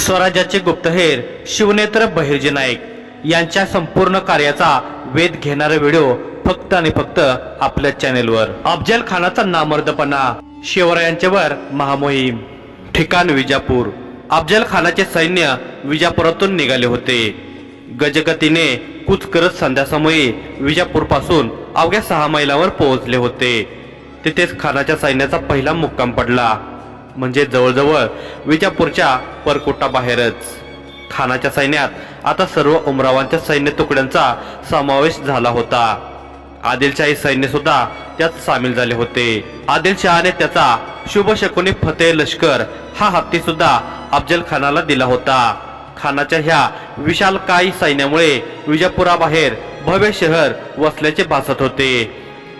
स्वराज्याचे गुप्तहेर शिवनेत्र बहिर्जी नाईक यांच्या संपूर्ण कार्याचा वेध घेणारा व्हिडिओ फक्त आणि फक्त आपल्या चॅनेलवर। अफजल खानाचा नामर्दपणा, शिवरायांच्यावर महामोहीम। ठिकाण विजापूर। अफजल खानाचे सैन्य विजापुरातून निघाले होते। गजगतीने कूच करत संध्यासमयी विजापूरपासून अवघ्या 6 मैलावर पोहोचले होते। तिथेच खानाच्या सैन्याचा पहिला मुक्काम पडला, म्हणजे जवळजवळ विजापूरच्या परकोटाबाहेरच। खानाच्या सैन्यात आता सर्व उमरावांच्या सैन्य तुकड्यांचा समावेश झाला होता। आदिलशाही सैन्य सुद्धा त्यात सामील झाले होते। आदिलशहाने त्याचा शुभशकुनी फतेह लष्कर हा हत्ती सुद्धा अफजल खानाला दिला होता। खानाच्या ह्या विशालकाय सैन्यामुळे विजापुराबाहेर भव्य शहर वसल्याचे भासत होते।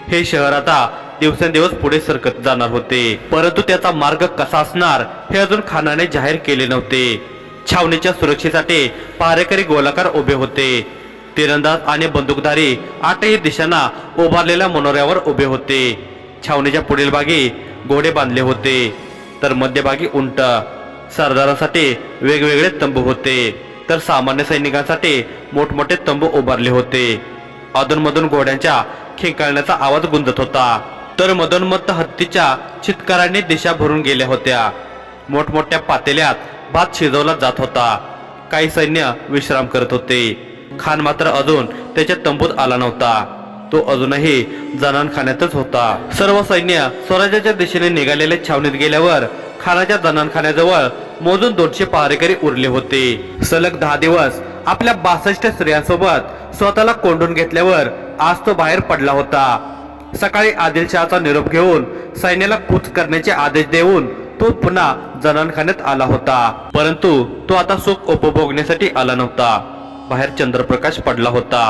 हे शहर आता दिवसेंदिवस पुढे सरकत जाणार होते, परंतु त्याचा मार्ग कसा असणार हे अजून खानाने जाहीर केले नव्हते। छावणीच्या सुरक्षेसाठी पहारेकरी गोलाकार उभे होते। तिरंदाज आणि बंदूकधारी 8ही दिशांना उभारलेल्या मनोऱ्यावर उभे होते। छावणीच्या पुढील भागी घोडे बांधले होते, तर मध्यभागी उंट। सरदारांसाठी वेगवेगळे तंबू होते, तर सामान्य सैनिकांसाठी मोठमोठे तंबू उभारले होते। अधूनमधून घोड्यांच्या खिंकाळण्याचा आवाज गुंजत होता, तर मधोन्मत्त हत्तीच्या चित्कारांनी दिशा भरून गेल्या होत्या। मोठमोठ्या पातेल्यात भात शिजवला जात होता। काही सैन्य विश्राम करत होते। खान मात्र अजून त्याच्या तंबूत आला नव्हता। तो अजूनही जनानखान्यातच होता। सर्व सैन्य स्वराज्याच्या दिशेने निघालेल्या छावणीत गेल्यावर खानाच्या जनानखान्याजवळ मोजून 200 पहारेकरी उरले होते। सलग 10 दिवस आपल्या 62 स्त्रियांसोबत स्वतःला कोंडून घेतल्यावर आज तो बाहेर पडला होता। सकाळी आदिलशहाचा निरोप घेऊन सैन्याला कूच करण्याचे आदेश देऊन तो पुन्हा जनानखान्यात आला होता, परंतु तो आता सुख उपभोगण्यासाठी आला नव्हता। बाहेर चंद्रप्रकाश पडला होता,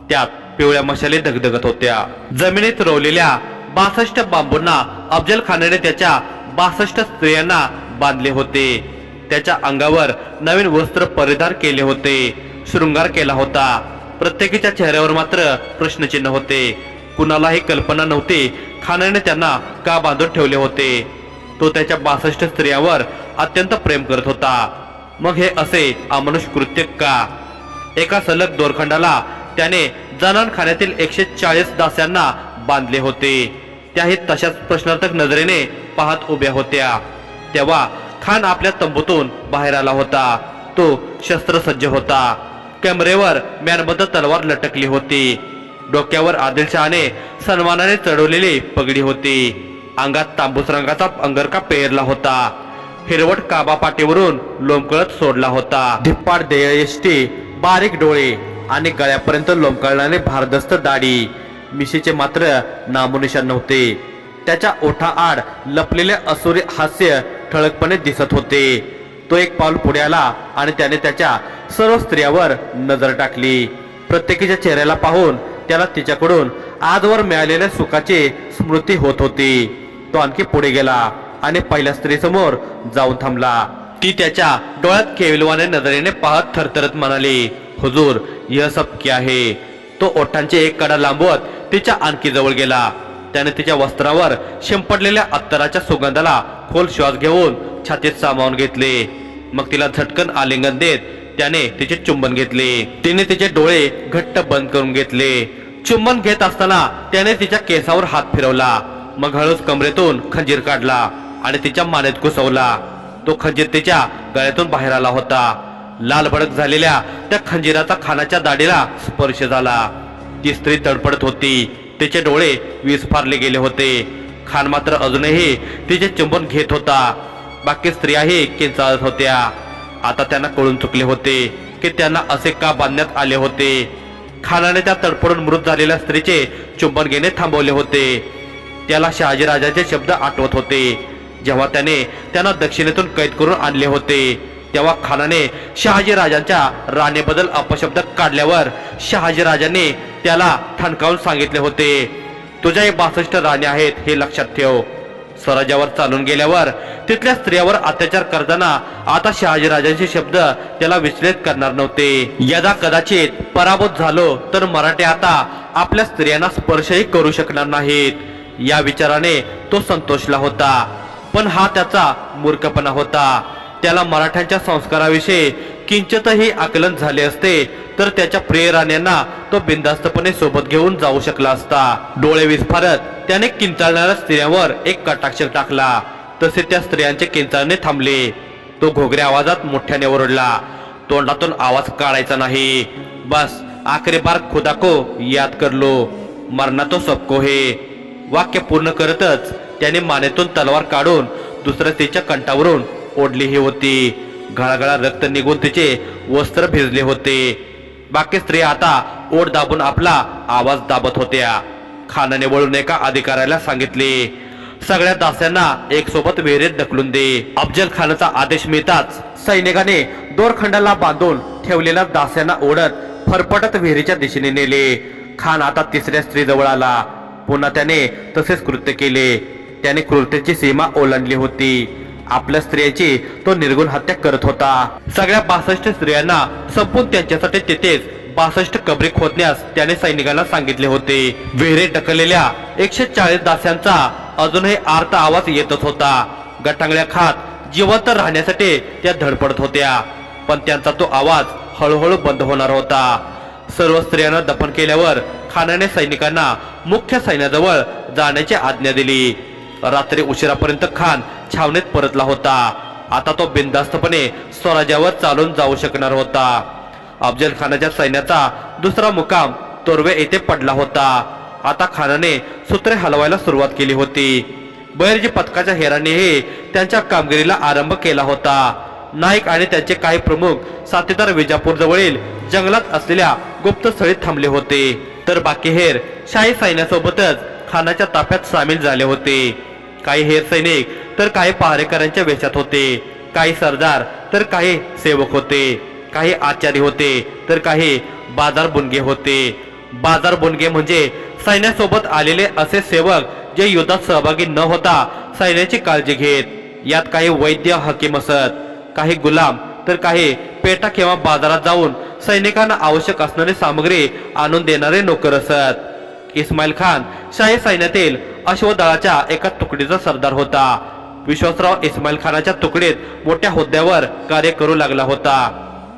त्यात पिवळ्या मशाली धगधगत होत्या। जमिनीत रोवलेल्या 62 बांबूंना अफजल खानाने त्याच्या 62 स्त्रियांना बांधले होते। त्याच्या अंगावर नवीन वस्त्र परिधान केले होते, शृंगार केला होता। प्रत्येकीच्या चेहऱ्यावर मात्र प्रश्नचिन्ह होते। कुणालाही कल्पना नव्हती खानाने त्यांना का बांधून ठेवले होते। तो त्याच्या 62 स्त्रियांवर अत्यंत प्रेम करत होता, मग हे असे अमानुष कृत्य का? एका सलग दोरखंडाला त्याने जनानखान्यातील 140 दास्यांना बांधले होते। त्याही तशाच प्रश्नार्थक नजरेने पाहत उभ्या होत्या। तेव्हा खान आपल्या तंबूतून बाहेर आला होता। तो शस्त्रसज्ज होता। कमरेवर म्यानबद्ध तलवार लटकली होती। डोक्यावर आदिलशहाने सन्मानाने चढवलेली पगडी होती। अंगात तांबूस रंगाचा अंगरखा पेरला होता। हिरवट काबा पाठीवरून लोंबकळत सोडला होता। धिप्पाड देयष्टी, बारीक डोळे आणि गळ्यापर्यंत लोंबकळणारे भारदस्त दाढी। मिशीचे मात्र नामोनिशाण नव्हते। त्याच्या ओठाआड लपलेले असुरी हास्य ठळकपणे दिसत होते। तो एक पाऊल पुढे आला आणि त्याने त्याच्या सर्व स्त्रियांवर नजर टाकली। प्रत्येकीच्या चेहऱ्याला पाहून त्याला तिच्याकडून आजवर मिळालेल्या सुखाची स्मृती होत होती। तो आणखी पुढे गेला आणि पहिल्या स्त्रीसमोर जाऊन थांबला। ती त्याच्या डोळ्यात केविलवाने नजरेने पाहत थरथरत म्हणाली, हुजूर, यह सब क्या है? तो ओठांचे एक कडा लांबवत तिच्या आणखी जवळ गेला। त्याने तिच्या वस्त्रावर शिंपडलेल्या अत्तराच्या सुगंधाला खोल श्वास घेऊन छातीत सामावून घेतले। मग तिला झटकन आलिंगन देत त्याने तिचे चुंबन घेतले। तिने तिचे डोळे घट्ट बंद करून घेतले। चुंबन घेत असताना त्याने तिच्या केसावर हात फिरवला। मग हळूच कमरेतून खंजीर काढला आणि तिच्या मानेत घुसवला। तो खंजीर तिच्या गळ्यातून बाहेर आला होता। लाल भडक झालेल्या त्या खंजीराचा खानाच्या दाढीला स्पर्श झाला। ती स्त्री तडफडत होती। तिचे डोळे विस्फारले गेले होते। खान मात्र अजूनही तिचे चुंबन घेत होता। बाकी स्त्रियाही किंचाळत होत्या। आता त्यांना कळून चुकले होते की त्यांना असे का बांधण्यात आले होते। खानाने त्या तडफडून मृत झालेल्या स्त्रीचे चुंबन घेणे थांबवले होते। त्याला शहाजीराजाचे शब्द आठवत होते, जेव्हा त्याने त्यांना दक्षिणेतून कैद करून आणले होते। तेव्हा खानाने शहाजीराजांच्या राणीबद्दल अपशब्द काढल्यावर शहाजीराजांनी त्याला ठणकावून सांगितले होते, तुझ्याही 62 राणी आहेत हे लक्षात ठेव। स्वराज्यावर चालून गेल्यावर तिथल्या स्त्रियांवर अत्याचार करताना आता शहाजीराजांचे शब्द त्याला विचलित करणार नव्हते। यदा कदाचित पराभूत झालो तर मराठे आता आपल्या स्त्रियांना स्पर्शही करू शकणार नाहीत, या विचाराने तो संतोषला होता। पण हा त्याचा मूर्खपणा होता। त्याला मराठ्यांच्या संस्काराविषयी किंचितही आकलन झाले असते तर त्याच्या प्रिय राण्यांना तो बिनधास्तपणे सोबत घेऊन जाऊ शकला असता। डोळे विस्फारत त्याने किंचाळणाऱ्या स्त्रियांवर एक कटाक्ष टाकला, तसे त्या स्त्रियांचे किंचाळणे थांबले। तो घोगऱ्या आवाजात मोठ्याने ओरडला, तोंडातून आवाज काढायचा नाही। बस आखरी बार खुदा को याद कर लो, मरना तो सबको है। वाक्य पूर्ण करतच त्याने मानेतून तलवार काढून दुसऱ्या स्त्रीच्या कंठावरून ओढलीही होती। घळाघळा रक्त निघून तिचे वस्त्र भिजले होते। बाकी स्त्रिया आता ओढ दाबून आपला आवाज दाबत होत्या। खानाने वळून एका अधिकाऱ्याला सांगितले, सगळ्या दास्यांना एक सोबत विहिरीत ढकलून दे। अफजल खानाचा आदेश मिळताच सैनिकाने दोरखंडाला बांधून ठेवलेल्या दास्यांना ओढत फरफटत विहिरीच्या दिशेने नेले। खान आता तिसऱ्या स्त्री जवळ आला। पुन्हा त्याने तसेच कृत्य केले। त्याने क्रूरतेची सीमा ओलांडली होती। आपल्या स्त्रियांची तो निर्गुण हत्या करत होता। सगळ्या 62 स्त्रियांना संपून त्यांच्यासाठी तिथेच 62 कबरी खोदण्यास त्याने सैनिकांना सांगितले होते। विहिरीत ढकललेल्या 140 दास्यांचा अजूनही आर्त आवाज येतच होता। गटांगळ्या खात जिवंत राहण्यासाठी त्या धडपडत होत्या, पण त्यांचा तो आवाज हळूहळू बंद होणार होता। सर्व स्त्रियांना दफन केल्यावर खानाने सैनिकांना मुख्य सैन्याजवळ जाण्याची आज्ञा दिली। रात्री उशिरापर्यंत खान छावणीत परतला होता। आता तो बिनधास्तपणे स्वराज्यावर चालून जाऊ शकणार होता। अफजल खानाच्या सैन्याचा दुसरा मुकाम तोरवे येथे पडला होता। आता खानाने सूत्रे हलवायला सुरुवात केली होती। बहिर्जी पथकाच्या हेरांनीही त्यांच्या कामगिरीला आरंभ केला होता। नाईक आणि त्यांचे काही प्रमुख साथीदार विजापूर जवळील जंगलात असलेल्या गुप्त स्थळी थांबले होते, तर बाकी हेर शाही सैन्यासोबतच खानाच्या ताफ्यात सामील झाले होते। काही हेर सैनिक तर काही पहारेकरांच्या वेशात होते, काही सरदार तर काही सेवक होते, काही आचारी होते तर काही बाजार बुनगे होते। बाजार बुनगे म्हणजे सैन्यासोबत आलेले असे सेवक जे युद्धात सहभागी न होता सैन्याची काळजी घेत। यात काही वैद्य हकीम असत, काही गुलाम तर काही पेटा किंवा बाजारात जाऊन सैनिकांना आवश्यक असणारी सामग्री आणून देणारे नोकर असत। इस्माईल खान शाही सैन्यातील अश्वदळाच्या एका तुकडीचा सरदार होता। विश्वासराव इस्माईल खानाच्या तुकडीत मोठ्या हुद्द्यावर कार्य करू लागला होता।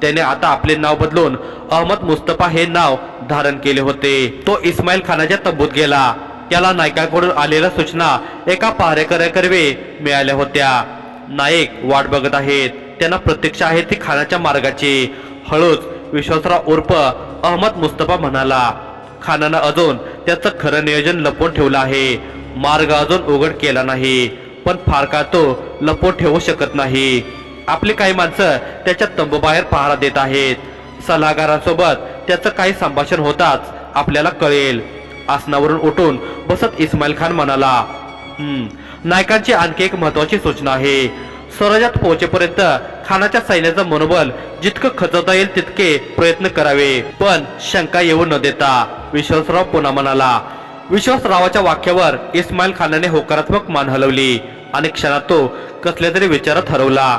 त्याने आता आपले नाव बदलून अहमद मुस्तफा हे नाव धारण केले होते। तो इस्माईल खानाच्या तंबूत गेला। त्याला नायकाकडून आलेल्या सूचना एका पहारेकऱ्याकरवे मिळाल्या होत्या। नाईक वाट बघत आहेत, त्यांना प्रतीक्षा आहे ती खानाच्या मार्गाची। हळूच विश्वासराव उर्फ अहमद मुस्तफा म्हणाला, खानानं अजून त्याचं खरं नियोजन लपवून ठेवलं आहे। मार्ग अजून उघड केला नाही, पण फार काळ तो लपवून ठेवू शकत नाही। आपली काही माणसं त्याच्या तंबूबाहेर पहारा देत आहेत। सल्लागारांसोबत त्याचं काही संभाषण होताच आपल्याला कळेल। आसनावरून उठून बसत इस्माईल खान म्हणाला, नायकांची आणखी एक महत्वाची सूचना आहे। स्वराज्यात पोहोचेपर्यंत खानाच्या सैन्याचं मनोबल जितकं खचवता येईल तितके प्रयत्न करावे, पण शंका येऊ न देता। विश्वासराव पुन्हा म्हणाला। विश्वासरावाच्या वाक्यावर इस्माईल खानाने होकारात्मक मान हलवली आणि क्षणात तो कसल्या तरी विचारात हरवला।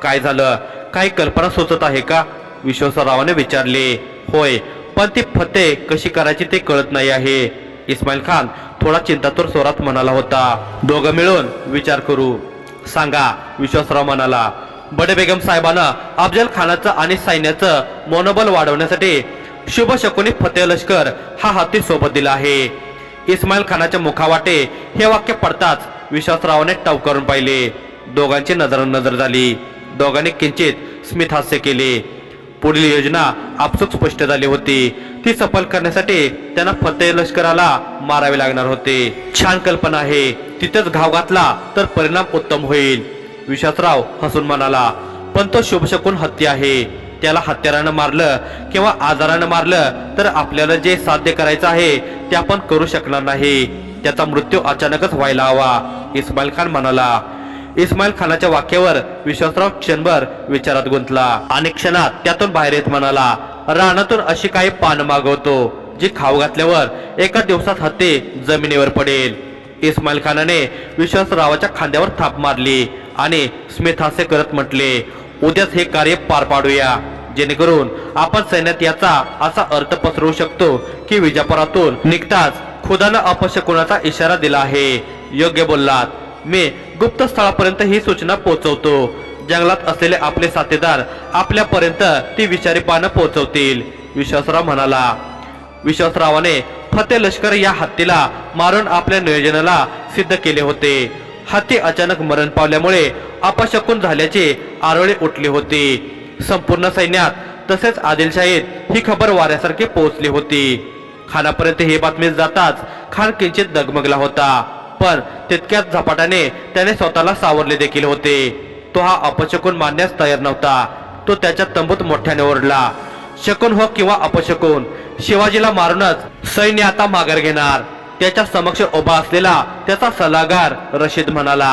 काय झालं, काही कल्पना सुचत आहे का? विश्वासरावाने विचारले। होय, पण ती फते कशी करायची ते कळत नाही आहे, इस्माईल खान थोडा चिंतातूर स्वरात म्हणाला होता। दोघं मिळून विचार करू, सांगा, विश्वासराव म्हणाला। बडे बेगम साहेबांना अफजल खानाचं आणि सैन्याचं मनोबल वाढवण्यासाठी शुभ शकुनी फतेह लष्कर हा हत्ती सोबत दिला आहे। इस्माईल खानाच्या मुखावाटे हे वाक्य पडताच विश्वासरावाने टवकारून पाहिले। दोघांची नजर झाली। दोघांनी किंचित स्मित हास्य केले। पुढील योजना आपसूक स्पष्ट झाली होती। ती सफल करण्यासाठी त्यांना फतेह लष्कराला मारावे लागणार होते। छान कल्पना आहे, तिथेच घाव घातला तर परिणाम उत्तम होईल, विश्वासराव हसून म्हणाला। पण तो शुभशकुन हत्ती आहे, त्याला हत्यारानं मारलं किंवा आजारानं मारलं तर आपल्याला जे साध्य करायचं आहे ते आपण करू शकणार नाही। त्याचा मृत्यू अचानकच व्हायला हवा, इस्माईल खान म्हणाला। इस्माईल खानाच्या वाक्यावर विश्वासराव क्षणभर विचारात गुंतला आणि क्षणात त्यातून बाहेर येत म्हणाला, रानातून अशी काही पानं मागवतो जी खाऊ घातल्यावर एका दिवसात हत्ती जमिनीवर पडेल। इस्माईल खानाने विश्वासरावाच्या खांद्यावर थाप मारली आणि स्मित हास्य करत म्हटले, उद्याच हे कार्य पार पाडूया, जेणेकरून आपण सैन्यात याचा असा अर्थ पसरवू शकतो की विजापुरातून निघताच खुदानं अपशकुनाचा इशारा दिला आहे। योग्य बोललात, मी गुप्त स्थळापर्यंत ही सूचना पोहोचवतो, जंगलात असलेले आपले साथीदार आपल्यापर्यंत ती विषारी पानं पोहोचवतील, विश्वासराव म्हणाला. विश्वासरावाने फतेह लष्कर या हत्तीला मारून आपल्या नियोजनाला सिद्ध केले होते. हत्ती अचानक मरण पावल्यामुळे अपशकुन झाल्याची आरोळी उठली होती. संपूर्ण सैन्यात तसेच आदिलशाहीत ही खबर वाऱ्यासारखी पोहोचली होती. खानापर्यंत ही बातमी जाताच खान किंचित डगमगला होता, पण तितक्याच झपाट्याने त्याने स्वतःला सावरले देखील होते. तो हा अपशकुन मानण्यास तयार नव्हता. तो त्याच्या तंबूत मोठ्याने ओरडला, शकुन हो किंवा अपशकुन, शिवाजीला मारूनच सैन्य आता माघार घेणार. त्याच्या समक्ष उभा असलेला त्याचा सल्लागार रशीद म्हणाला,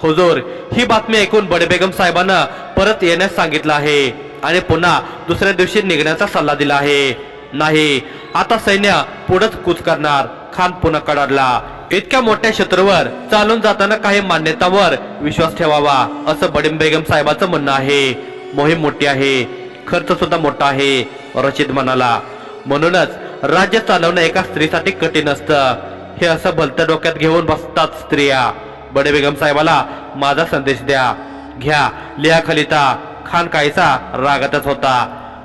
हुजूर, ही बातमी ऐकून बडे बेगम साहेबांना परत येण्यास सांगितलं आहे आणि पुन्हा दुसऱ्या दिवशी निघण्याचा सल्ला दिला आहे. नाही, आता सैन्य पुढेच कूच करणार. खान पुन्हा कडाडला. इतक्या मोठ्या शत्रूवर चालून जाताना काही मान्यतांवर विश्वास ठेवावा, असं बडे बेगम साहेबांचं म्हणणं आहे. मोहीम मोठी आहे, खर्च सुद्धा मोठा आहे, रशीद म्हणाला. म्हणूनच राज्य चालवणं एका स्त्रीसाठी कठीण असतं, हे असं भलत्या डोक्यात घेऊन बसतात स्त्रिया. बडे बेगम साहेबाला माझा संदेश द्या. घ्या, लिहा खलिता. खान काहीसा रागातच होता.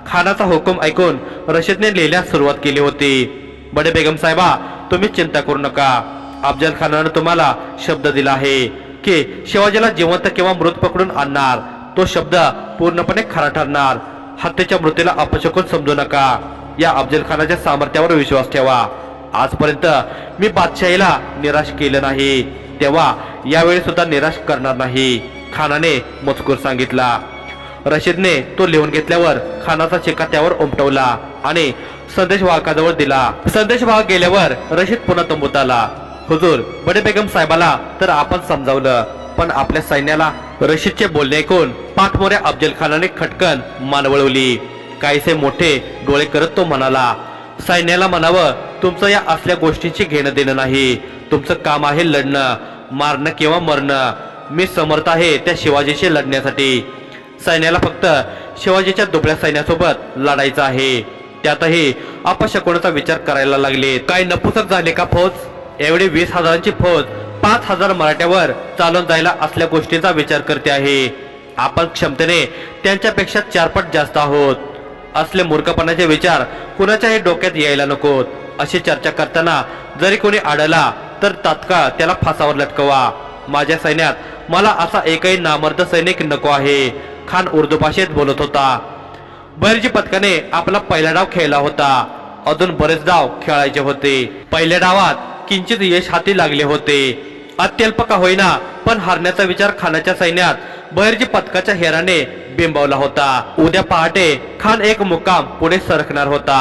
खानाचा हुकूम ऐकून रशीदने लिहिण्यास सुरुवात केली होती. बडे बेगम साहेबा, तुम्ही चिंता करू नका. अफजल खानानं तुम्हाला शब्द दिला आहे की शिवाजीला जिवंत किंवा मृत पकडून आणणार. तो शब्द पूर्णपणे खरा ठरणार. हत्येच्या मृत्यूला अपशकुन समजू नका. या अफजल खानाच्या सामर्थ्यावर विश्वास ठेवा. आजपर्यंत मी बादशाहीला निराश केलं नाही, तेव्हा यावेळी सुद्धा निराश करणार नाही, खानाने मजकूर सांगितला. रशीदने तो लिहून घेतल्यावर खानाचा शिक्का त्यावर उमटवला आणि संदेशवाहकाजवळ दिला. संदेशवाहक गेल्यावर रशीद पुन्हा तंबूत आला. हुजूर, बडे बेगम साहेबाला तर आपण समजावलं, पण आपल्या सैन्याला. रशीदचे बोलणे ऐकून पाठमोऱ्या अफजल खानाने खटकन मान वळवली. काहीसे मोठे डोळे करत तो म्हणाला, सैन्याला म्हणावं, तुमचं या असल्या गोष्टींची घेणं देणं नाही. तुमचं काम आहे लढणं, मारणं किंवा मरणं. मी समर्थ आहे त्या शिवाजीशी लढण्यासाठी. सैन्याला फक्त शिवाजीच्या दुबळ्या सैन्यासोबत लढायचं आहे. त्यातही अपशकुनाचा विचार करायला लागले. काय नपुसक झाले का फौज? एवढी 20,000ची फौज 5,000 मराठ्यावर चालून जायला असल्या गोष्टींचा विचार करते आहे. आपण क्षमतेने त्यांच्यापेक्षा 4 पट जास्त आहोत. असले मूर्खपणाचे विचार कुणाच्याही डोक्यात यायला नकोत. अशी चर्चा करताना जरी कोणी आढळला तर तात्काळ त्याला फासावर लटकवा. माझ्या सैन्यात मला असा एकही नामर्द सैनिक नको आहे. खान उर्दू भाषेत बोलत होता. बहिर्जी पथकाने आपला पहिला डाव खेळला होता. अजून बरेच डाव खेळायचे होते. पहिल्या डावात किंचित यश हाती लागले होते. अत्यल्प का होईना, पण हारण्याचा विचार खानाच्या सैन्यात बहिर्जी पथकाच्या हेराने बिंबवला होता. उद्या पहाटे खान एक मुक्काम पुढे सरकणार होता.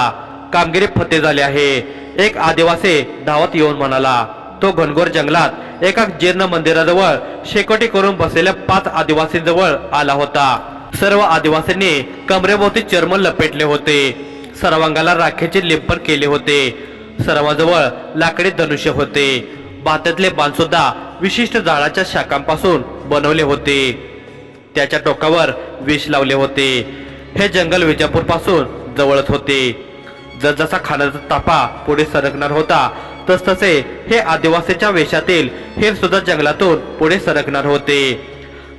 कामगिरी फते झाली आहे, एक आदिवासी धावत येऊन म्हणाला. तो घनघोर जंगलात एका जीर्ण मंदिराजवळ शेकोटी करून बसलेल्या 5 आदिवासींजवळ आला होता. सर्व आदिवासींनी कमरेभोवती चर्म लपेटले होते. सर्वांगाला राखेचे लेपन केले होते. सर्वांजवळ लाकडी धनुष्य होते. भात्यातले बाण सुद्धा विशिष्ट झाडाच्या शाखांपासून बनवले होते. त्याच्या टोकावर विष लावले होते. हे जंगल विजापूर पासून जवळच होते. जसजसा खानाचा ताफा पुढे सरकणार होता तसतसे हे आदिवासीच्या वेशातील हेर सुद्धा जंगलातून पुढे सरकणार होते.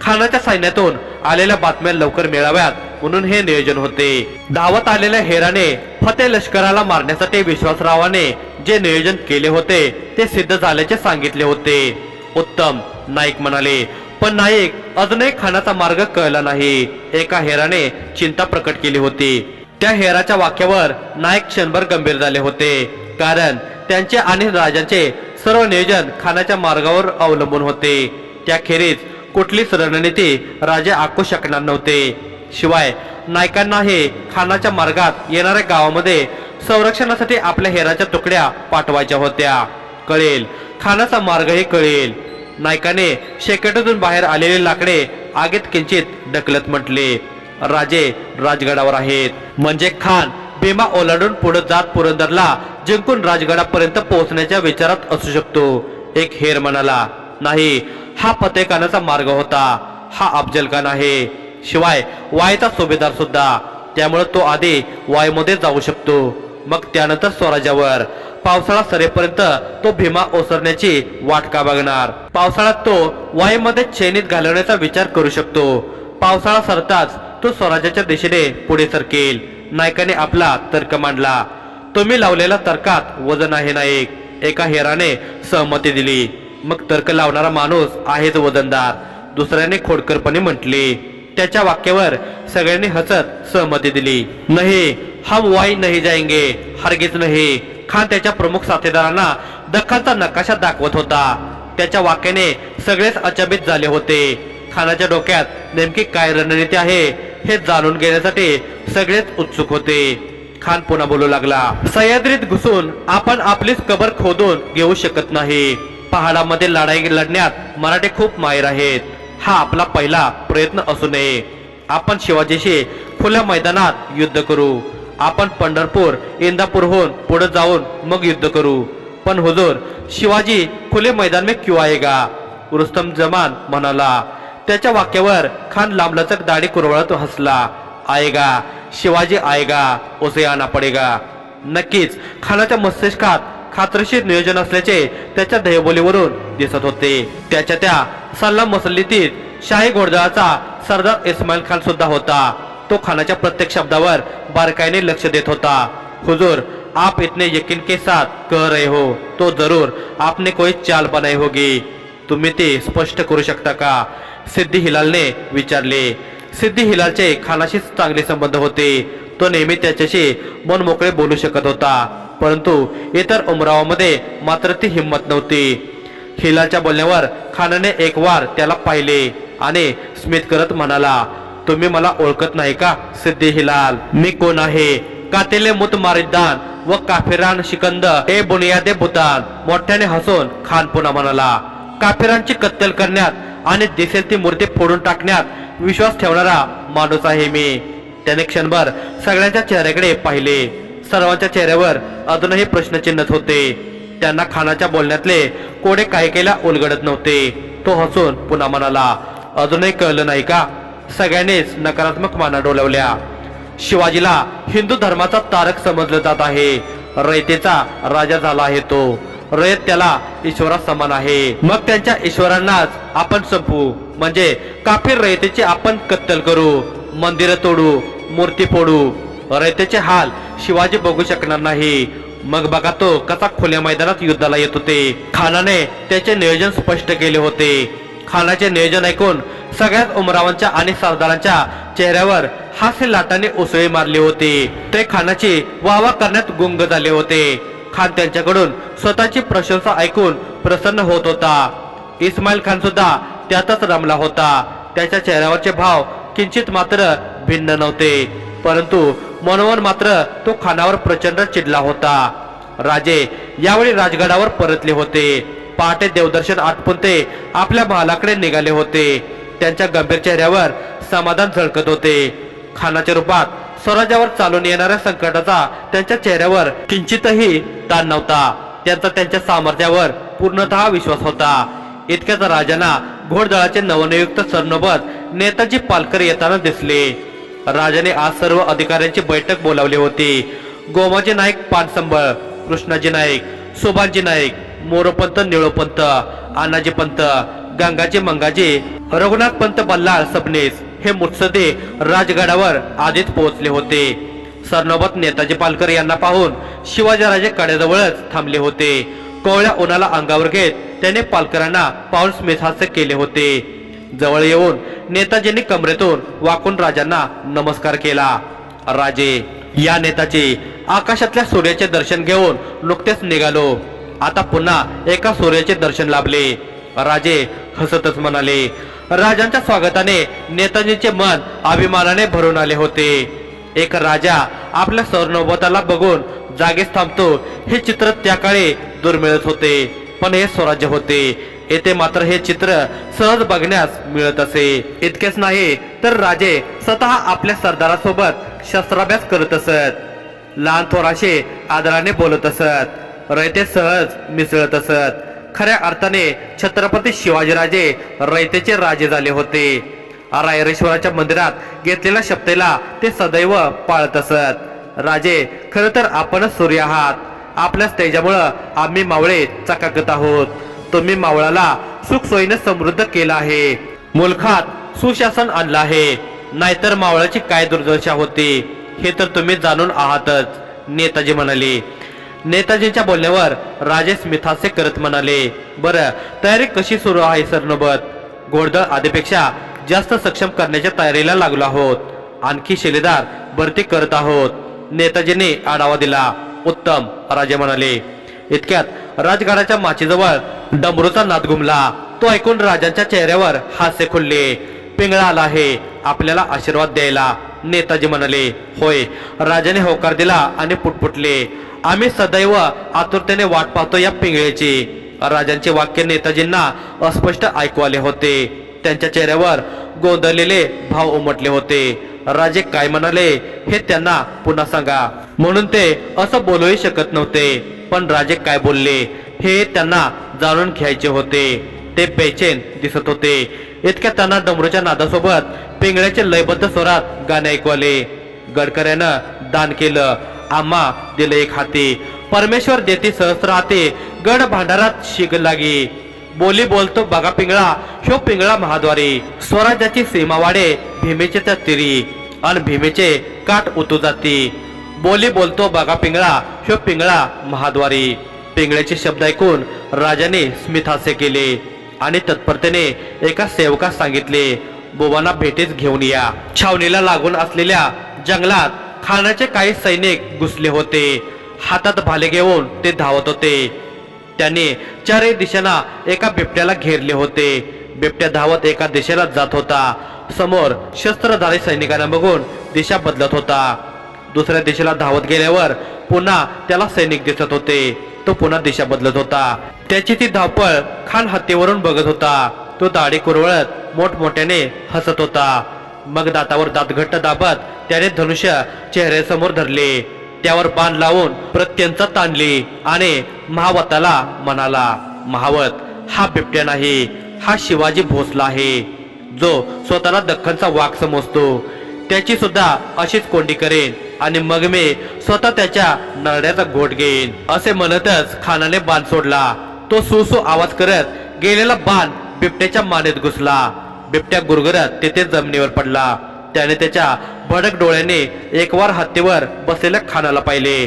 खानाच्या सैन्यातून आलेल्या बातम्या लवकर मिळाव्यात म्हणून हे नियोजन होते. धावत आलेल्या हेराने फतेह लष्कराला मारण्यासाठी विश्वासरावाने जे नियोजन केले होते ते सिद्ध झाल्याचे सांगितले होते. उत्तम, नाईक म्हणाले. पण नाईक, अजूनही खानाचा मार्ग कळला नाही. एका हेराने चिंता प्रकट केली होती. त्या हेराच्या वाक्यावर नाईक क्षणभर गंभीर झाले होते, कारण त्यांचे आणि राजांचे सर्व नियोजन खानाच्या मार्गावर अवलंबून होते. त्याखेरीज कुठलीच रणनीती राजे आखू शकणार नव्हते. शिवाय नायकांना हे खानाच्या मार्गात येणाऱ्या गावामध्ये संरक्षणासाठी आपल्या हेराच्या तुकड्या पाठवायच्या होत्या. कळेल, खानाचा मार्गही कळेल. नायकाने शेकोटीतून बाहेर आलेले लाकडे आगीत किंचित ढकलत म्हटले, राजे राजगडावर आहेत. म्हणजे खान भीमा ओलांडून पुढे जात पुरंदरला जिंकून राजगडापर्यंत पोहोचण्याच्या विचारात असू शकतो. एक हेर म्हणाला, नाही, हा फतेह खानाचा मार्ग होता. हा अफजल खान आहे. शिवाय वाईचा सुभेदार सुद्धा. त्यामुळे तो आधी वाईमध्ये जाऊ शकतो, मग त्यानंतर स्वराज्यावर. पावसाळा सरेपर्यंत तो भीमा ओसरण्याची वाट का बघणार? पावसाळ्यात तो वाईमध्ये चैनीत घालवण्याचा विचार करू शकतो. पावसाळा सरताच तो स्वराज्याच्या दिशेने पुढे सरकेल. नायकाने आपला तर्क मांडला. तुम्ही लावलेल्या तर्कात वजन आहे नाईक. एका हेराने सहमती दिली. मग तर्क लावणारा माणूस आहेच वजनदार, दुसऱ्याने खोडकरपणे म्हटले. त्याच्या वाक्यावर सगळ्यांनी हसत सहमती दिली. नाही, हम वाई नाही जाएंगे, हरगिज नाही. खान त्याच्या प्रमुख साथीदारांना दख्खनचा नकाशा दाखवत होता. त्याच्या वाक्याने सगळेच अचंबित झाले होते. खानाच्या डोक्यात नेमकी काय रणनीती आहे हे जाणून घेण्यासाठी सगळेच उत्सुक होते. खान पुन्हा बोलू लागला. सह्याद्रीत घुसून आपण आपलीच कबर खोदून घेऊ शकत नाही. पहाडामध्ये लढाई लढण्यात मराठे खूप माहिर आहेत. हा आपला पहिला प्रयत्न असू नये. आपण शिवाजीशी खुल्या मैदानात युद्ध करू. आपण पंढरपूर इंदापूरहून पुढे जाऊन मग युद्ध करू. पण हुजूर, शिवाजी खुले मैदान में क्यों आएगा? रुस्तम जमान म्हणाला. त्याच्या वाक्यावर खान लांबलचक दाढी कुरवळत हसला. आएगा, शिवाजी आएगा, उसे आना पडेगा. नक्कीच खानाच्या मस्तिष्कात खात्रीशीर नियोजन असल्याचे त्याच्या देहबोलीवरून दिसत होते. त्याच्या त्या सल्ला मसल्लीतील शाही घोडदळाचा सरदार इस्माईल खान सुद्धा होता. तो खानाच्या प्रत्येक शब्दावर बारकाईने लक्ष देत होता. हुजूर, आप इतने यकीन के साथ कह रहे हो तो जरूर आपने कोई चाल बनाई होगी. तुम्ही ते स्पष्ट करू शकता का? सिद्दी हिलालने विचारले. सिद्दी हिलालचे खानाशी चांगले संबंध होते. तो नेहमी त्याच्याशी मन मोकळे बोलू शकत होता. परंतु इतर उमरावामध्ये मात्र ती हिंमत नव्हती. हिलालच्या बोलण्यावर खानाने एक वार त्याला पाहिले आणि स्मित करत म्हणाला. तुम्ही मला ओळखत नाही का सिद्दी हिलाल? मी कोण आहे? कातेले मुत मारिदान व काफिरान शिकंद ए बुनियादे भूतान. मोठ्याने हसून खान पुन्हा म्हणाला. काफिरांची कत्तल करण्यात आणि दिसेल ती मूर्ती फोडून टाकण्यात विश्वास ठेवणारा माणूस आहे मी. त्याने क्षणभर सगळ्यांच्या चेहऱ्याकडे पाहिले. सर्वांच्या चेहऱ्यावर अजूनही प्रश्नचिन्हच होते. त्यांना खानाच्या बोलण्यातले कोडे काय केल्या उलगडत नव्हते. तो हसून पुन्हा म्हणाला. अजूनही कळलं नाही का? सगळ्यांनीच नकारात्मक माना डोलवल्या. शिवाजीला हिंदू धर्माचा तारक समजलं जात आहे. रयतेचा राजा झाला आहे तो. रयत त्याला ईश्वरा समान आहे. मग त्यांच्या ईश्वरांनाच आपण संपू, म्हणजे काफिर रयतेची आपण कत्तल करू, मंदिरं तोडू, मूर्ती फोडू. रयतेचे हाल शिवाजी बघू शकणार नाही. मग बघा तो कसा खुल्या मैदानात युद्धाला येत होते. खानाने त्याचे नियोजन स्पष्ट केले होते. खानाचे नियोजन ऐकून सगळ्याच उमरावांच्या आणि सरदारांच्या चेहऱ्यावर हास्य लाटाने उसळी मारली होती. ते खानाची वाहवा करण्यात गुंग झाले होते. खान त्यांच्याकडून स्वतःची प्रशंसा ऐकून प्रसन्न होत होता. इस्माईल खान सुद्धा त्यातच रमला होता. त्याच्या चेहऱ्यावरचे भाव किंचित मात्र भिन्न नव्हते. परंतु मनोवर मात्र तो खानावर प्रचंड चिडला होता. राजे यावेळी राजगडावर परतले होते. पहाटे देवदर्शन आटपून ते आपल्या महालाकडे निघाले होते. त्यांच्या गंभीर चेहऱ्यावर समाधान झळकत होते. खानाच्या रूपात स्वराज्यावर चालून येणाऱ्या संकटाचा त्यांच्या चेहऱ्यावर किंचितही ताण नव्हता. त्यांचा त्यांच्या सामर्थ्यावर पूर्णतः विश्वास होता. इतक्याच राजांना घोडदळाचे नवनियुक्त सरनोबत नेताजी पालकर येताना दिसले. राजाने आज सर्व अधिकाऱ्यांची बैठक बोलावली होती. गोमाजी नाईक पानसंबळ, कृष्णाजी नाईक, सुभानजी नाईक, मोरोपंत, निळोपंत, आनाजी पंत, गंगाजी मंगाजी, रघुनाथ पंत बल्लाळ सबनीस हे मुत्सदे राजगडावर आधीच पोहोचले होते. सरनोबत नेताजी पालकर यांना पाहून शिवाजीराजे कड्याजवळच थांबले होते. कोवळ्या उन्हाला अंगावर घेत त्याने पालकरांना पाऊल स्मितहास्य केले होते. जवळ येऊन नेताजींनी कमरेतून वाकून राजांना नमस्कार केला. राजे, या नेताजी, आकाशातल्या सूर्याचे दर्शन घेऊन नुकतेच निघालो. आता पुन्हा एका सूर्याचे दर्शन लाभले. राजे हसतच म्हणाले. राजांच्या स्वागताने नेताजींचे मन अभिमानाने भरून आले होते. एक राजा आपल्या सरनोबताला बघून जागेच थांबतो हे चित्र त्या काळी दुर्मिळच होते. पण हे स्वराज्य होते. येथे मात्र हे चित्र सहज बघण्यास मिळत असे. इतकेच नाही तर राजे स्वतः आपल्या सरदारासोबत शस्त्राभ्यास करत असत. लहान थोराशे आदराने बोलत असत. रयते सहज मिसळत असत. खऱ्या अर्थाने छत्रपती शिवाजीराजे रयतेचे राजे झाले होते. रायरेश्वराच्या मंदिरात घेतलेल्या शपथेला ते सदैव पाळत असत. राजे, खर तर आपणच सूर्य आहात. आपल्याच तेजामुळं आम्ही मावळे चकाकत आहोत. तुम्ही मावळाला सुख सोयीने समृद्ध केला आहे. मुलखात सुशासन आणलं आहे, नाहीतर मावळाची काय दुर्दशा होती हे तर तुम्ही जाणून आहातच, नेताजी म्हणाले. नेताजींच्या बोलण्यावर राजे स्मितहास्य करत म्हणाले, बरं, तयारी कशी सुरू आहे सरनोबत? घोडदळ आधीपेक्षा जास्त सक्षम करण्याच्या तयारीला लागलो आहोत. आणखी शिलेदार भरती करत आहोत. नेताजींनी आढावा दिला. उत्तम, राजे म्हणाले. इतक्यात राजगडाच्या माचीजवळ डमरूचा नाद घुमला. तो ऐकून राजांच्या चेहऱ्यावर हास्य खुलले. पिंगळा आला आहे आपल्याला आशीर्वाद द्यायला, नेताजी म्हणाले. होय, राजाने होकार दिला आणि पुटपुटले. आम्ही सदैव आतुरतेने वाट पाहतो या पिंगळेची. राजांचे वाक्य नेताजींना अस्पष्ट ऐकू आले होते. त्यांच्या चेहऱ्यावर गोंधळलेले भाव उमटले होते. राजे काय म्हणाले हे त्यांना पुन्हा सांगा, म्हणून ते असं बोलूही शकत नव्हते. पण राजे काय बोलले हे त्यांना जाणून घ्यायचे होते. ते बेचैन दिसत होते. इतक्या त्यांना डमरूच्या नादासोबत पिंगळ्याचे लयबद्ध स्वरात गाणे ऐकू आले. गडकऱ्यानं दान केलं, आम्हा दिलं एक हाती. परमेश्वर देती सहस्र हाती, गड भांडारात शिग लागी. बोली बोलतो बघा पिंगळा, ह्यो पिंगळा महाद्वारी. स्वराज्याची सीमा वाढे भीमेचे त्या तिरी, अन भीमेचे काठ उतू जाती. बोली बोलतो बघा पिंगळा, ह्यो पिंगळा महाद्वारी. पिंगळ्याचे शब्द ऐकून राजाने स्मितहास्य केले आणि तत्परतेने एका सेवकास सांगितले, बुवांना भेटीस घेऊन या. छावणीला लागून असलेल्या जंगलात खानाचे काही सैनिक घुसले होते. हातात भाले घेऊन ते धावत होते. त्याने चारही दिशांना एका बिबट्याला घेरले होते. बिबट्या धावत एका दिशेला जात होता. समोर शस्त्रधारी सैनिकांना बघून दिशा बदलत होता. दुसऱ्या दिशेला धावत गेल्यावर पुन्हा त्याला सैनिक दिसत होते. तो पुन्हा दिशा बदलत होता. त्याची ती धावपळ खान हत्तीवरून बघत होता. तो दाढी कुरवळत मोठमोठ्याने हसत होता. मग दातावर दात घट्ट दाबत त्याने धनुष्य चेहऱ्यासमोर धरले. त्यावर बाण लावून प्रत्यंचा ताणली आणि महावताला म्हणाला, महावत, हा बिबट्या नाही, हा शिवाजी भोसला आहे, जो स्वतःला दख्खनचा वाघ समजतो. त्याची सुद्धा अशीच कोंडी करेन आणि मग मी स्वतः त्याच्या नरड्याचा घोट घेईन. असे म्हणतच खानाने बाण सोडला. तो सुसू आवाज करत गेलेला बाण बिबट्याच्या मानेत घुसला. बिबट्या गुरगुरत तेथे जमिनीवर पडला. त्याने त्याच्या भडक डोळ्याने एकवार हत्तीवर बसलेल्या खानाला पाहिले.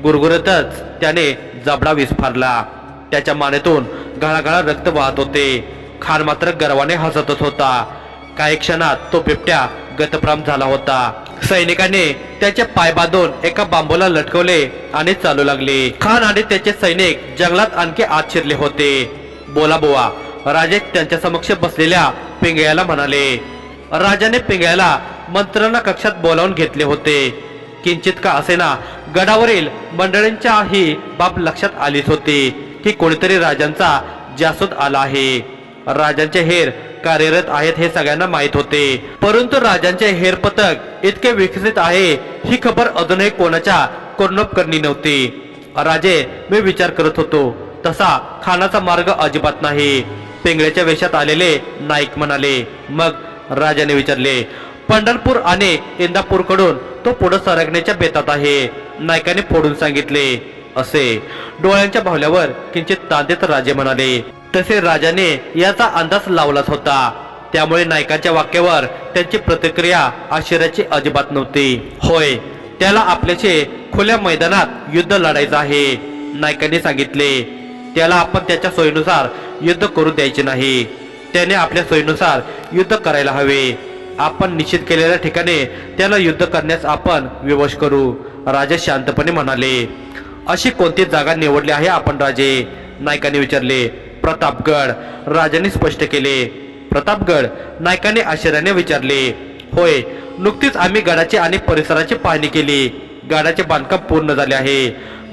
गुरगुरतच त्याने जबडा विस्फारला. त्याच्या मानेतून गळागळा रक्त वाहत होते. खान मात्र गर्वाने हसतच होता. काही क्षणात तो बिबट्या गतप्राम झाला होता. सैनिकांनी त्याचे पाय बांधून एका बांबूला लटकवले आणि चालू लागले. खान आणि त्याचे सैनिक जंगलात आणखी आत शिरले होते. बोला बुवा, राजे त्यांच्या समक्ष बसलेल्या पिंगळ्याला म्हणाले. राजाने पिंगळ्याला मंत्रणा कक्षात बोलावून घेतले होते. किंचित का असेना गडावरील मंडळींच्या ही बाब लक्षात आलीच होती की कोणीतरी राजांचा जासूद आला आहे. राजांचे हेर कार्यरत आहेत हे सगळ्यांना माहित होते. परंतु राजांचे हेर पथक इतके विकसित आहे ही खबर अजूनही कोणाच्या कर्णोपकरणी नव्हती. राजे, मी विचार करत होतो तसा खानाचा मार्ग अजिबात नाही, पिंगळ्याच्या वेशात आलेले नाईक म्हणाले. मग राजाने विचारले. पंढरपूर आणि इंदापूर कडून तो पुढे सरकण्याच्या बेतात आहे, नायकाने फोडून सांगितले. असे डोळ्यांच्या भावल्यावर किंचित तांदेत राजे म्हणाले. तसे राजाने याचा अंदाज लावलाच होता. त्यामुळे नायकाच्या वाक्यावर त्यांची प्रतिक्रिया आश्चर्याची अजिबात नव्हती. होय, त्याला आपल्याशी खुल्या मैदानात युद्ध लढायचं आहे, नायकाने सांगितले. त्याला आपण त्याच्या सोयीनुसार युद्ध करू द्यायचे नाही. त्याने आपल्या सोयीनुसार युद्ध करायला हवे. आपण निश्चित केलेल्या ठिकाणी त्याला युद्ध करण्यास आपण विवश करू, राजे शांतपणे म्हणाले. अशी कोणती जागा निवडली आहे आपण राजे, नायकाने विचारले. प्रतापगड, राजाने स्पष्ट केले. प्रतापगड, नायकाने आश्चर्याने विचारले. होय, नुकतीच आम्ही गडाची आणि परिसराची पाहणी केली. गडाचे बांधकाम पूर्ण झाले आहे.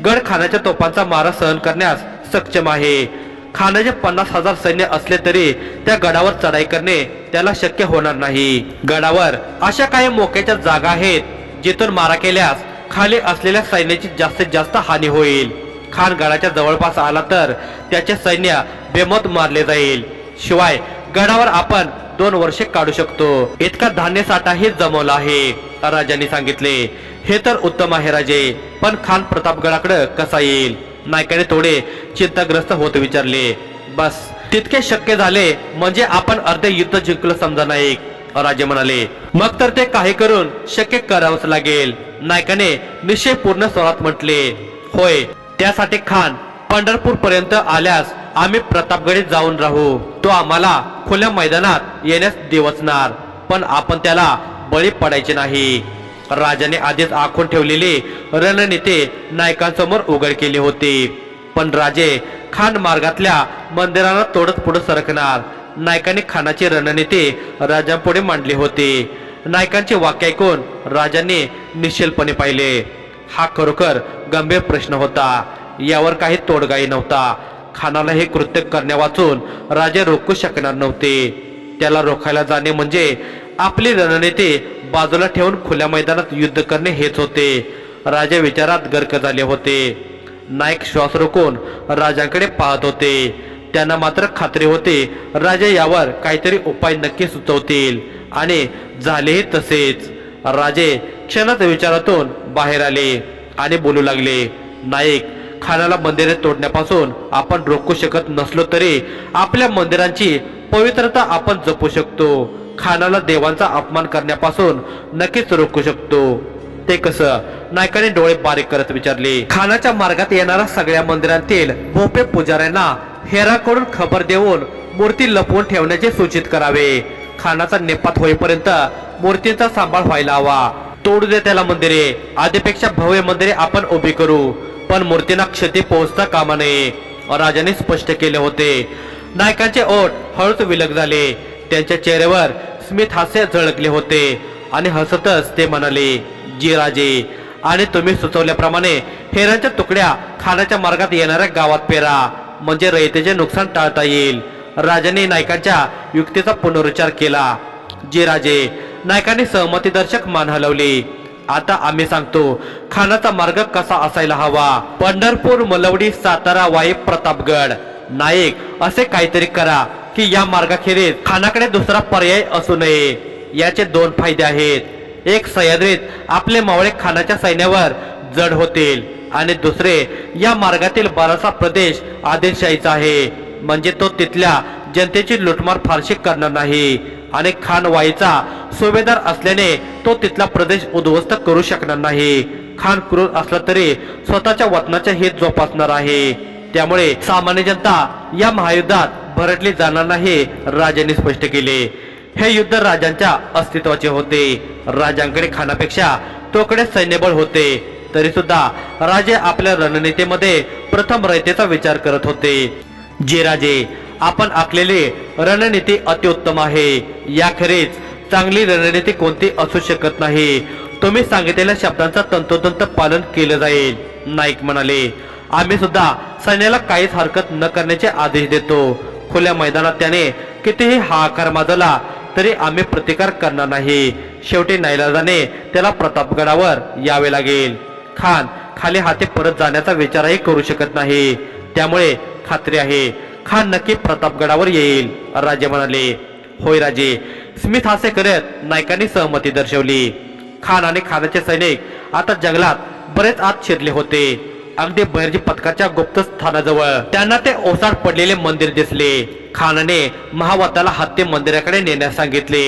गड खानाच्या तोफांचा मारा सहन करण्यास सक्षम आहे. खानाचे 50,000 सैन्य असले तरी त्या गडावर चढाई करणे त्याला शक्य होणार नाही. गडावर अशा काही मोक्याच्या जागा आहेत जिथून मारा केल्यास खाली असलेल्या सैन्याची जास्तीत जास्त हानी होईल. खान गडाच्या जवळपास आला तर त्याचे सैन्य बेमोत मारले जाईल. शिवाय गडावर आपण 2 वर्षे काढू शकतो इतका धान्य साठाही जमवला आहे, राजांनी सांगितले. हे तर उत्तम आहे राजे, पण खान प्रतापगडाकडे कसा येईल, नायकाने थोडे चिंताग्रस्त होत विचारले. बस तितके शक्य झाले म्हणजे आपण अर्धे युद्ध जिंकलं समजा नाईक, राजे म्हणाले, मग तर ते काही करून शक्य करावंच लागेल. नायकाने निश्चयपूर्ण स्वरात म्हटले, होय, त्यासाठी खान पंढरपूर पर्यंत आल्यास आम्ही प्रतापगडीत जाऊन राहू. तो आम्हाला खुल्या मैदानात येण्यास दिवसणार, पण आपण त्याला बळी पडायचे नाही. राजाने आधीच आखून ठेवलेली रणनीती नायकांसमोर उघड केली होती. पण राजे खान मार्गातल्या मंदिरांना तोडत पुढे सरकणार. नायकांनी खानाची रणनीती राजांपुढे मांडली होती. नायकांचे वाक्य ऐकून राजांनी निश्चलपणे पाहिले. हा खरोखर गंभीर प्रश्न होता. यावर काही तोडगाही नव्हता. खानाला हे कृत्य करण्यावाचून राजे रोखू शकणार नव्हते. त्याला रोखायला जाणे म्हणजे आपली रणनीती बाजूला ठेवून खुल्या मैदानात युद्ध करणे हेच होते. राजे विचारात गर्क झाले होते. नायक श्वास रोखून राजांकडे पाहत होते. त्यांना मात्र खात्री होती राजे यावर काहीतरी उपाय नक्की सुचवतील, आणि झालेही तसेच. राजे क्षणात विचारातून बाहेर आले आणि बोलू लागले, नाईक, खानाला मंदिरे तोडण्यापासून आपण रोखू शकत नसलो तरी आपल्या मंदिरांची पवित्रता आपण जपू शकतो. खानाला देवांचा अपमान करण्यापासून नक्कीच रोखू शकतो. ते कसं? नायकाने डोळे बारीक करत विचारले. खानाच्या मार्गात येणाऱ्या सगळ्या मंदिरांतील भोपे पुजाऱ्यांना हेराकडून खबर देऊन मूर्ती लपवून ठेवण्याचे सूचित करावे. खानाचा नेपात होईपर्यंत मूर्तींचा सांभाळ व्हायला हवा. तोडू दे त्याला मंदिरे, आधीपेक्षा भव्य मंदिरे आपण उभी करू, पण मूर्तींना क्षती पोहोचता कामा नये, राजाने स्पष्ट केले होते. नायकांचे ओठ हळूच विलग झाले. त्यांच्या चेहऱ्यावर स्मित हास्य झळकले होते आणि हसतच ते म्हणाले, जी राजे, आणि तुम्ही सुचवल्याप्रमाणे हेरांच्या तुकड्या खानाच्या मार्गात येणाऱ्या गावात पेरा, म्हणजे रयतेचे नुकसान टाळता येईल. राजाने नायकांच्या युक्तीचा पुनरुच्चार केला. जी राजे, नायकांनी सहमतीदर्शक मान हलवली. आता आम्ही सांगतो खानाचा मार्ग कसा असायला हवा. पंढरपूर, मलवडी, सातारा, वाई, प्रतापगड. नाईक, असे काहीतरी करा की या मार्गाखेरीज खानाकडे दुसरा पर्याय असू नये. याचे दोन फायदे आहेत. एक, सह्याद्रीत आपले मावळे खानाच्या सैन्यावर जड होतील, आणि दुसरे, या मार्गातील बराचसा प्रदेश आदिलशाहीचा आहे, म्हणजे तो तिथल्या जनतेची लुटमार फारशी करणार नाही, आणि खान वाईचा सुभेदार असल्याने तो तिथला प्रदेश उद्ध्वस्त करू शकणार नाही. खान क्रूर असला तरी स्वतःच्या वतनाचे हित जोपासणार आहे. त्यामुळे सामान्य जनता या महायुद्धात भरडली जाणार नाही, राजांनी स्पष्ट केले. हे युद्ध राजांच्या अस्तित्वाचे होते. राजांकडे खानापेक्षा तोकडे सैन्यबळ होते, तरी सुद्धा राजे आपल्या रणनीतीमध्ये प्रथम रयतेचा विचार करत होते. जे राजे, आपण आखलेली रणनीती अतिउत्तम आहे. याखेरीज चांगली रणनीती कोणती असू शकत नाही. तुम्ही सांगितलेल्या शब्दांचा तंतोतंत पालन केलं जाईल. नाईक म्हणाले, आम्ही सुद्धा सैन्याला काहीच हरकत न करण्याचे आदेश देतो. खुल्या मैदानात त्याने कितीही हाहाकार माजवला तरी आम्ही प्रतिकार करणार नाही. शेवटी नाईलाजाने त्याला प्रतापगडावर यावे लागेल. खान खाली हाती परत जाण्याचा विचारही करू शकत नाही. त्यामुळे खात्री आहे, खान नक्की प्रतापगडावर येईल, राजे म्हणाले. होय राजे, स्मित हास्य करत नायकांनी सहमती दर्शवली. खान आणि खानाचे सैनिक आता जंगलात बरेच आत शिरले होते. अगदी बहिर्जी पथकाच्या गुप्त स्थानाजवळ त्यांना ते ओसाड पडलेले मंदिर दिसले. खानाने महावताला हत्ती मंदिराकडे नेण्यास सांगितले.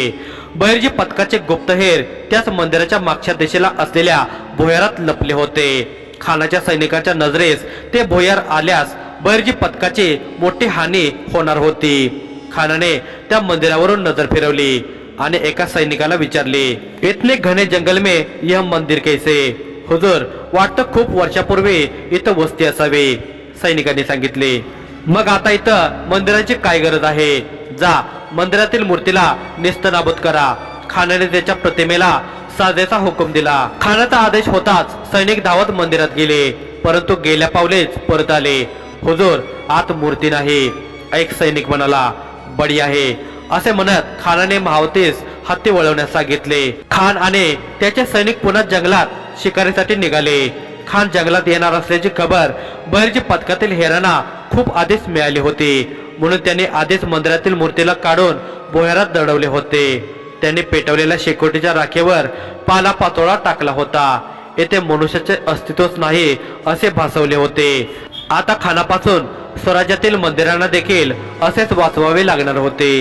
बहिर्जी पथकाचे गुप्तहेर त्याच मंदिराच्या मागच्या दिशेला असलेल्या भुयारात लपले होते. खानाच्या सैनिकांच्या नजरेस ते भुयार आल्यास बहिर्जी पथकाची मोठी हानी होणार होती. खानाने त्या मंदिरावरून नजर फिरवली आणि एका सैनिकाला विचारले, इतने घने जंगल में यह मंदिर कैसे? हुजूर, वाटतं खूप वर्षापूर्वी इथं वस्ती असावी, सैनिकांनी सांगितले. मग आता इथं मंदिराची काय गरज आहे? जा, मंदिरातील मूर्तीला नेस्तनाबूत करा. खानाने त्याच्या प्रतिमेला साजेचा हुकूम दिला. खानाचा आदेश होताच सैनिक धावत मंदिरात गेले, परंतु गेल्या पावलेच परत आले. हुजूर, आत मूर्ती नाही, एक सैनिक म्हणाला. बडी आहे, असे म्हणत खानाने महावतीस हत्ती वळवण्यास सांगितले. खान आणि त्याचे सैनिक पुन्हा जंगलात शिकारीसाठी निघाले. खान जंगलात येणार असल्याची खबर बहिर्जी पथकातील हेरांना खूप आधीच मिळाली होती, म्हणून त्यांनी आधीच मंदिरातील मूर्तीला काढून भुयारात दडवले होते. त्यांनी पेटवलेल्या शेकोटीच्या राखेवर पाला पाचोळा टाकला होता. येथे मनुष्याचे अस्तित्वच नाही असे भासवले होते. आता खानापासून स्वराज्यातील मंदिरांना देखील असेच वाचवावे लागणार होते.